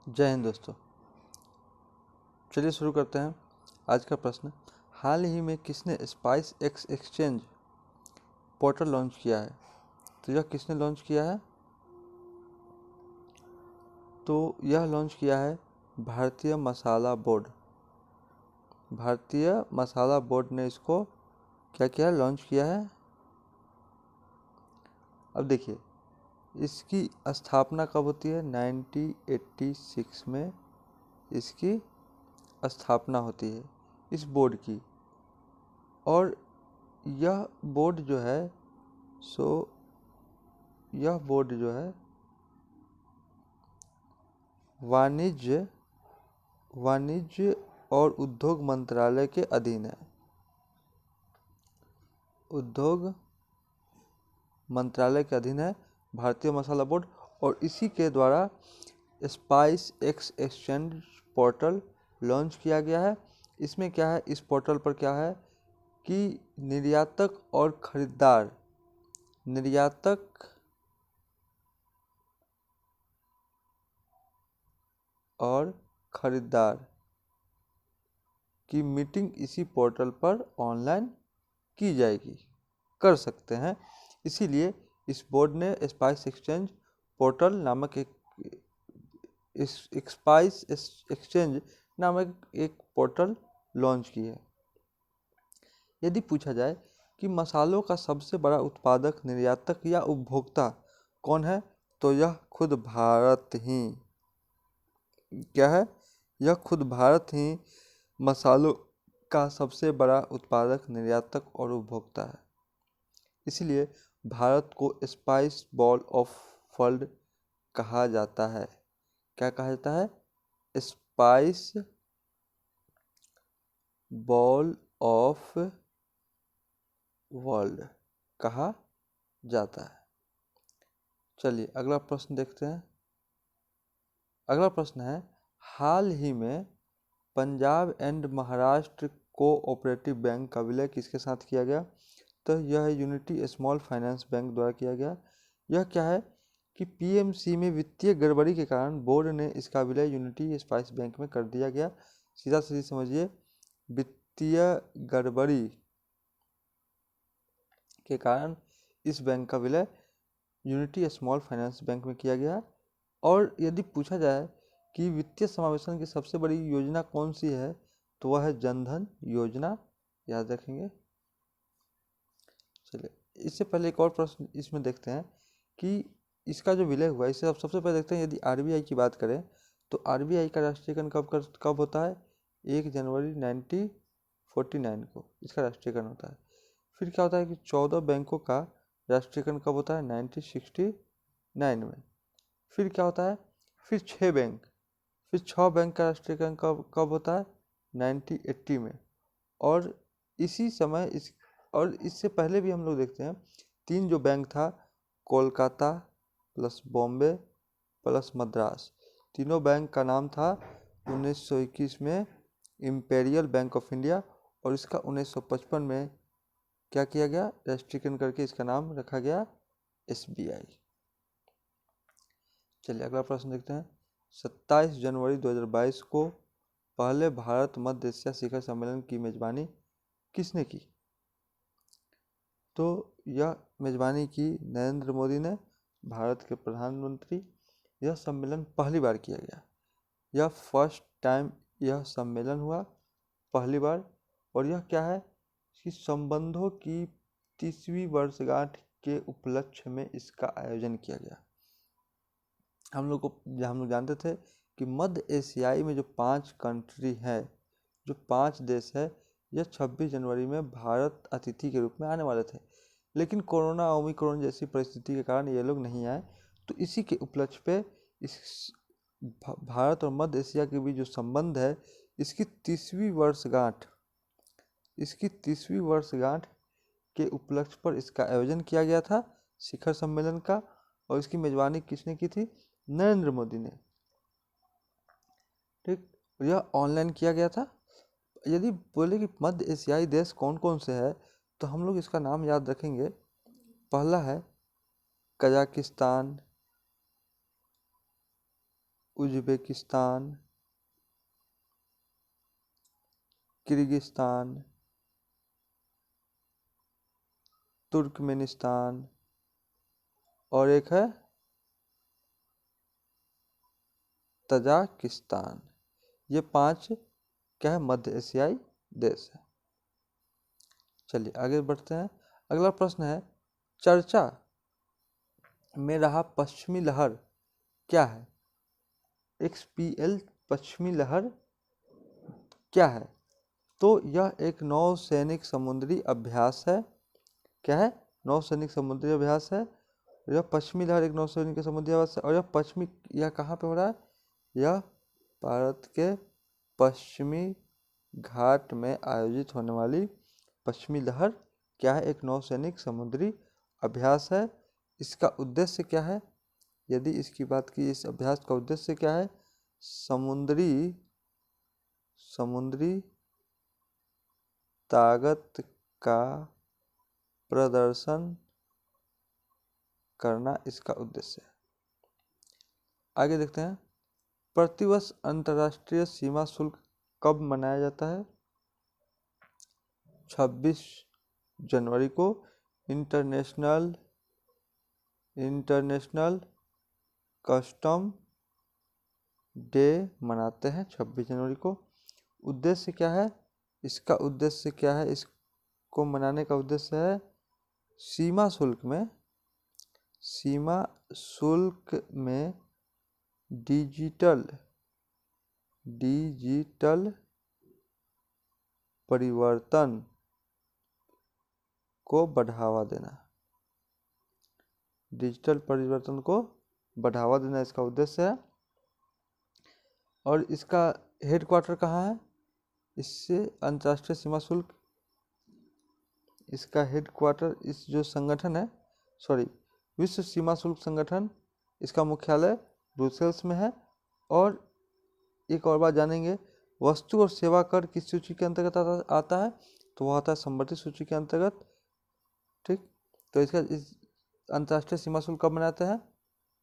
जय हिंद दोस्तों। चलिए शुरू करते हैं। आज का प्रश्न, हाल ही में किसने spice x exchange portal launch किया है? तो यह किसने लॉन्च किया है? तो यह लॉन्च किया है भारतीय मसाला बोर्ड। भारतीय मसाला बोर्ड ने इसको क्या किया है? लॉन्च किया है। अब देखिए, इसकी स्थापना कब होती है? 1986 में इसकी स्थापना होती है इस बोर्ड की। और यह बोर्ड जो है यह बोर्ड जो है वाणिज्य और उद्योग मंत्रालय के अधीन है। उद्योग मंत्रालय के अधीन है भारतीय मसाला बोर्ड। और इसी के द्वारा spice x exchange portal launch किया गया है। इसमें क्या है? इस पोर्टल पर क्या है कि निर्यातक और खरीदार की मीटिंग इसी पोर्टल पर ऑनलाइन की जाएगी, कर सकते हैं। इसीलिए इस बोर्ड ने स्पाइस एक्सचेंज पोर्टल नामक स्पाइस एक्सचेंज नामक एक पोर्टल लॉन्च की है। यदि पूछा जाए कि मसालों का सबसे बड़ा उत्पादक, निर्यातक या उपभोक्ता कौन है, तो यह खुद भारत ही क्या है? यह खुद भारत ही मसालों का सबसे बड़ा उत्पादक, निर्यातक और उपभोक्ता है। इसलिए भारत को स्पाइस बॉल ऑफ वर्ल्ड कहा जाता है। क्या कहा जाता है? स्पाइस बॉल ऑफ वर्ल्ड कहा जाता है। चलिए अगला प्रश्न देखते हैं। अगला प्रश्न है, हाल ही में Punjab and Maharashtra cooperative bank का विलय किसके साथ किया गया? तो यह यूनिटी स्मॉल फाइनेंस बैंक द्वारा किया गया। यह क्या है कि पीएमसी में वित्तीय गड़बड़ी के कारण बोर्ड ने इसका विलय यूनिटी स्पाइस बैंक में कर दिया गया। सीधा सीधी समझिए, वित्तीय गड़बड़ी के कारण इस बैंक का विलय यूनिटी स्मॉल फाइनेंस बैंक में किया गया। और यदि पूछा जाए कि वित्तीय समावेशन की सबसे बड़ी योजना कौन सी है, तो वह है जनधन योजना। याद रखेंगे। चलिए इससे पहले एक और प्रश्न इसमें देखते हैं कि इसका जो विलय हुआ, इसे अब सबसे पहले देखते हैं। यदि आरबीआई की बात करें तो आरबीआई का राष्ट्रीयकरण कब होता है? 1 जनवरी 1949 को इसका राष्ट्रीयकरण होता है। फिर क्या होता है कि 14 बैंकों का राष्ट्रीयकरण कब होता है? 1969 में। फिर क्या होता है? फिर 6 बैंक का राष्ट्रीयकरण कब होता है? 1980 में। और इसी समय इससे पहले भी हम लोग देखते हैं 3 जो बैंक था, कोलकाता प्लस बॉम्बे प्लस मद्रास, तीनों बैंक का नाम था 1921 में इम्पेरियल बैंक ऑफ इंडिया। और इसका 1955 में क्या किया गया? राष्ट्रीयकरण करके इसका नाम रखा गया एसबीआई। चलिए अगला प्रश्न देखते हैं। 27 जनवरी 2022 को पहले भारत मध्य एशिया शिखर सम्मेलन की मेजबानी किसने की? तो यह मेजबानी की नरेंद्र मोदी ने, भारत के प्रधानमंत्री। यह सम्मेलन पहली बार किया गया। यह फर्स्ट टाइम यह सम्मेलन हुआ, पहली बार। और यह क्या है कि संबंधों की 30वीं वर्षगांठ के उपलक्ष्य में इसका आयोजन किया गया। हम लोग जानते थे कि मध्य एशियाई में जो 5 कंट्री है, जो 5 देश है, यह 26 जनवरी में भारत अतिथि के रूप में आने वाले थे। लेकिन कोरोना ओमिक्रॉन जैसी परिस्थिति के कारण ये लोग नहीं आए। तो इसी के उपलक्ष्य पे इस भारत और मध्य एशिया के बीच जो संबंध है, इसकी 30वीं वर्षगांठ के उपलक्ष्य पर इसका आयोजन किया गया था, शिखर सम्मेलन का। और इसकी मेजबानी किसने की थी? नरेंद्र मोदी ने। ठीक, यह ऑनलाइन किया गया था। यदि बोले कि मध्य एशियाई देश कौन कौन से है, तो हम लोग इसका नाम याद रखेंगे। पहला है कजाकिस्तान, उज्बेकिस्तान, किर्गिस्तान, तुर्कमेनिस्तान और एक है तजाकिस्तान। ये 5 क्या है, मध्य एशियाई देश है। चलिए आगे बढ़ते हैं। अगला प्रश्न है, चर्चा में रहा पश्चिमी लहर क्या है? XPL पश्चिमी लहर क्या है? तो यह एक नौसैनिक समुद्री अभ्यास है। क्या है? नौसैनिक समुद्री अभ्यास है। यह पश्चिमी लहर एक नौसैनिक समुद्री अभ्यास है। और यह कहाँ पे हो रहा है? यह भारत के पश्चिमी घाट में आयोजित होने वाली पश्चिमी लहर क्या है? एक नौसैनिक समुद्री अभ्यास है। इसका उद्देश्य क्या है? यदि इसकी बात की, इस अभ्यास का उद्देश्य क्या है? समुद्री ताकत का प्रदर्शन करना इसका उद्देश्य है। आगे देखते हैं, प्रतिवर्ष अंतर्राष्ट्रीय सीमा शुल्क कब मनाया जाता है? 26 जनवरी को इंटरनेशनल कस्टम डे मनाते हैं 26 जनवरी को। उद्देश्य क्या है? इसका उद्देश्य क्या है? इसको मनाने का उद्देश्य है सीमा शुल्क में डिजिटल परिवर्तन को बढ़ावा देना। डिजिटल परिवर्तन को बढ़ावा देना इसका उद्देश्य है। और इसका हेडक्वार्टर कहाँ है? इससे अंतर्राष्ट्रीय सीमा शुल्क, इसका हेडक्वार्टर, इस जो संगठन है, विश्व सीमा शुल्क संगठन, इसका मुख्यालय ब्रुसेल्स में है। और एक और बात जानेंगे, वस्तु और सेवा कर किस सूची के अंतर्गत आता है? तो वह आता है संवर्धित सूची के अंतर्गत। ठीक, तो इसका इस अंतर्राष्ट्रीय सीमा शुल्क कब मनाते हैं?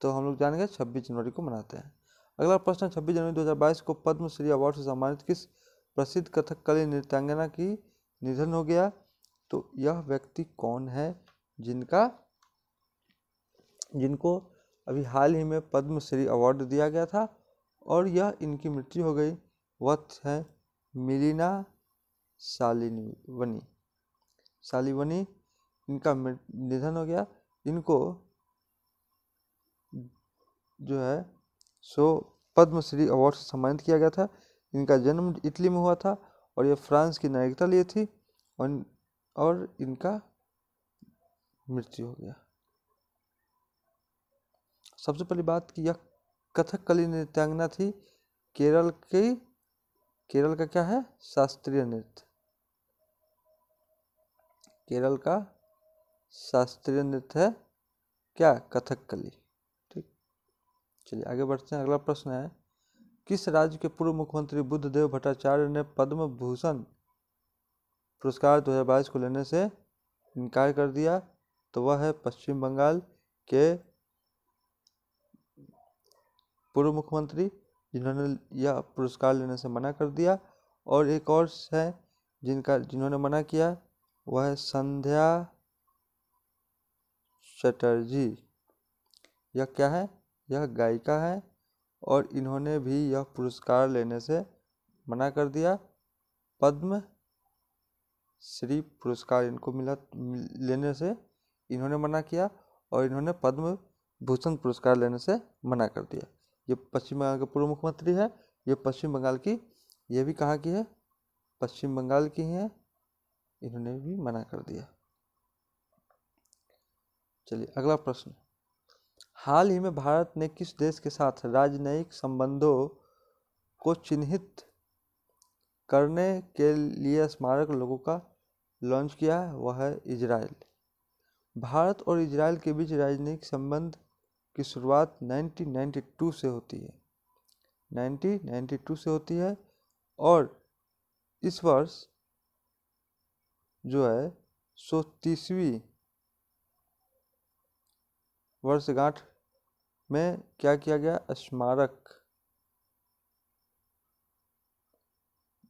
तो हम लोग जानेंगे 26 जनवरी को मनाते हैं। अगला प्रश्न, 26 जनवरी 2022 को पद्मश्री अवार्ड से सम्मानित किस प्रसिद्ध कथकली नृत्यांगना की निधन हो गया? तो यह व्यक्ति कौन है जिनको अभी हाल ही में पद्मश्री अवार्ड दिया गया था और यह इनकी मृत्यु हो गई? वह है मिलिना सालिवनी। इनका निधन हो गया। इनको जो है सो पद्मश्री अवार्ड से सम्मानित किया गया था। इनका जन्म इटली में हुआ था और ये फ्रांस की नागरिकता ली थी और इनका मृत्यु हो गया। सबसे पहली बात कि यह कथकली नृत्यांगना थी। केरल का क्या है? शास्त्रीय नृत्य। केरल का शास्त्रीय नृत्य है क्या? कथकली। ठीक, चलिए आगे बढ़ते हैं। अगला प्रश्न है, किस राज्य के पूर्व मुख्यमंत्री बुद्धदेव भट्टाचार्य ने पद्म भूषण पुरस्कार 2022 को लेने से इनकार कर दिया? तो वह है पश्चिम बंगाल के पूर्व मुख्यमंत्री, जिन्होंने यह पुरस्कार लेने से मना कर दिया। और एक और है जिन्होंने मना किया, वह है संध्या चटर्जी। यह क्या है? यह गायिका है और इन्होंने भी यह पुरस्कार लेने से मना कर दिया। पद्म श्री पुरस्कार इनको लेने से इन्होंने मना किया और इन्होंने पद्म भूषण पुरस्कार लेने से मना कर दिया। ये पश्चिम बंगाल के पूर्व मुख्यमंत्री है। ये पश्चिम बंगाल की, ये भी कहाँ की है? पश्चिम बंगाल की है। इन्होंने भी मना कर दिया। चलिए अगला प्रश्न, हाल ही में भारत ने किस देश के साथ राजनयिक संबंधों को चिन्हित करने के लिए स्मारक लोगों का लॉन्च किया है? वह है इजराइल। भारत और इजराइल के बीच राजनयिक संबंध की शुरुआत 1992 से होती है। 1992 से होती है और इस वर्ष जो है 30वीं वर्षगांठ में क्या किया गया? स्मारक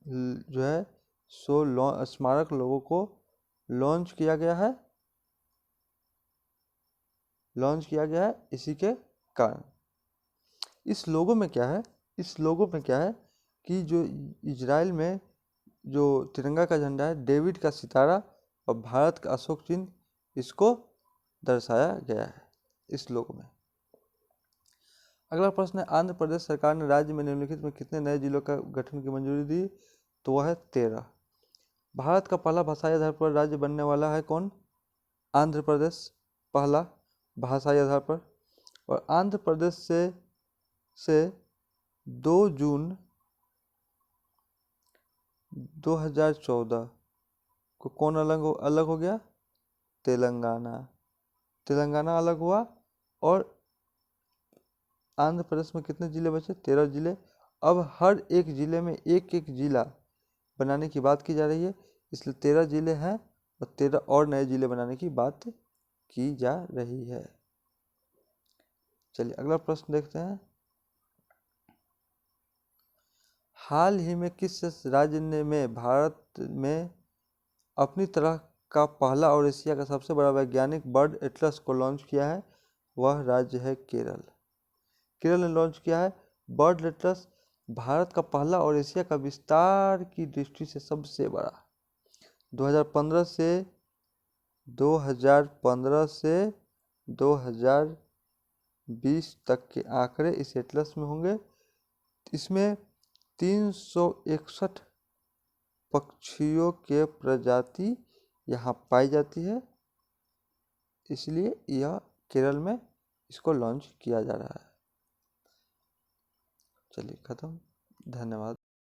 जो है सो स्मारक लोगों को लॉन्च किया गया है, इसी के कारण। इस लोगो में क्या है, कि जो इजराइल में जो तिरंगा का झंडा है, डेविड का सितारा और भारत का अशोक चिन्ह, इसको दर्शाया गया है इस लोगो में। अगला प्रश्न है, आंध्र प्रदेश सरकार ने राज्य में निम्नलिखित में कितने नए जिलों का गठन की मंजूरी दी? तो वह है 13। भारत का पहला भाषाई आधार पर राज्य बनने वाला है कौन? आंध्र प्रदेश, पहला भाषाई आधार पर। और आंध्र प्रदेश से 2 जून 2014 को कौन अलग हो गया? तेलंगाना अलग हुआ। और आंध्र प्रदेश में कितने जिले बचे? 13 जिले। अब हर एक जिले में एक एक जिला बनाने की बात की जा रही है, इसलिए 13 जिले हैं और 13 और नए जिले बनाने की बात की जा रही है। चलिए अगला प्रश्न देखते हैं। हाल ही में किस राज्य ने में भारत में अपनी तरह का पहला और एशिया का सबसे बड़ा वैज्ञानिक बर्ड एटलस को लॉन्च किया है? वह राज्य है केरल। केरल ने लॉन्च किया है बर्ड एटलस, भारत का पहला और एशिया का विस्तार की दृष्टि से सबसे बड़ा। 2015 से 2020 तक के आंकड़े इस एटलस में होंगे। इसमें 361 पक्षियों के प्रजाति यहाँ पाई जाती है, इसलिए यह केरल में इसको लॉन्च किया जा रहा है। चलिए खत्म, धन्यवाद।